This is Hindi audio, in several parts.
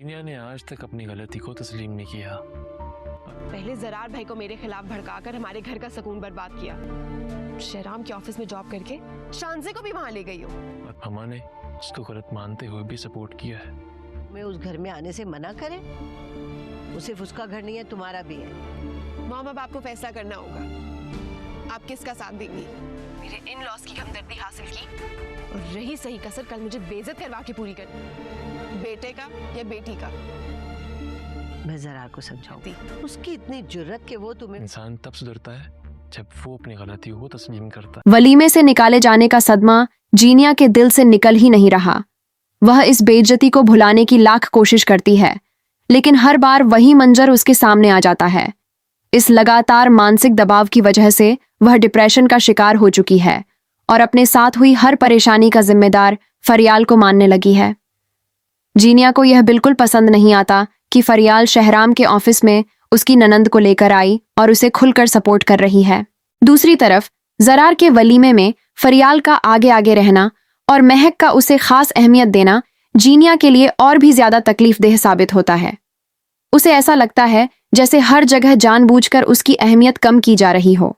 जीनिया ने आज तक अपनी गलती को तस्लीम नहीं किया। पहले जरार भाई को मेरे खिलाफ भड़काकर हमारे घर का सुकून बर्बाद किया। शहराम के ऑफिस में जॉब करके शानजे को भी वहां ले गई हो। और अम्मा ने उसको गलत मानते हुए भी सपोर्ट किया है। मैं उस घर में आने से मना करें? वो सिर्फ उसका घर नहीं है, तुम्हारा भी है। मॉम, अब आपको फैसला करना होगा। आप किसका साथ देंगी? मेरे इन लॉस की हमदर्दी हासिल की और रही सही कसर कल मुझे बेइज्जत करवा के पूरी करनी, बेटे का या बेटी का। मैं जरा को समझाऊंगी। उसकी इतनी जुर्रत कि वो तुम्हें। इंसान तब सुधरता है जब वो अपनी गलती को तस्लीम करता। वलीमे से निकाले जाने का सदमा जीनिया के दिल से निकल ही नहीं रहा। वह इस बेइज्जती को भुलाने की लाख कोशिश करती है, लेकिन हर बार वही मंजर उसके सामने आ जाता है। इस लगातार मानसिक दबाव की वजह से वह डिप्रेशन का शिकार हो चुकी है और अपने साथ हुई हर परेशानी का जिम्मेदार फरियाल को मानने लगी है। जीनिया को यह बिल्कुल पसंद नहीं आता कि फरियाल शहराम के ऑफिस में उसकी ननंद को लेकर आई और उसे खुलकर सपोर्ट कर रही है। दूसरी तरफ जरार के वलीमे में फरियाल का आगे आगे रहना और महक का उसे खास अहमियत देना जीनिया के लिए और भी ज्यादा तकलीफदेह साबित होता है। उसे ऐसा लगता है जैसे हर जगह जानबूझकर उसकी अहमियत कम की जा रही हो।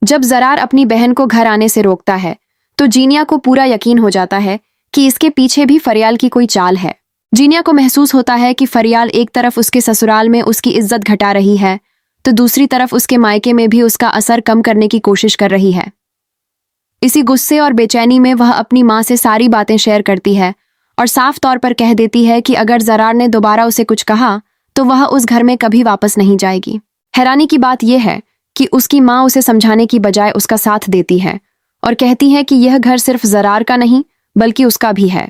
जब जरार अपनी बहन को घर आने से रोकता है तो जीनिया को पूरा यकीन हो जाता है कि इसके पीछे भी फरियाल की कोई चाल है। जीनिया को महसूस होता है कि फरियाल एक तरफ उसके ससुराल में उसकी इज्जत घटा रही है तो दूसरी तरफ उसके मायके में भी उसका असर कम करने की कोशिश कर रही है। इसी गुस्से और बेचैनी में वह अपनी माँ से सारी बातें शेयर करती है और साफ तौर पर कह देती है कि अगर जरार ने दोबारा उसे कुछ कहा तो वह उस घर में कभी वापस नहीं जाएगी। हैरानी की बात यह है कि उसकी माँ उसे समझाने की बजाय उसका साथ देती है और कहती है कि यह घर सिर्फ जरार का नहीं बल्कि उसका भी है।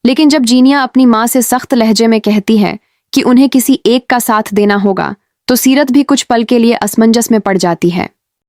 लेकिन जब जीनिया अपनी माँ से सख्त लहजे में कहती है कि उन्हें किसी एक का साथ देना होगा तो सीरत भी कुछ पल के लिए असमंजस में पड़ जाती है।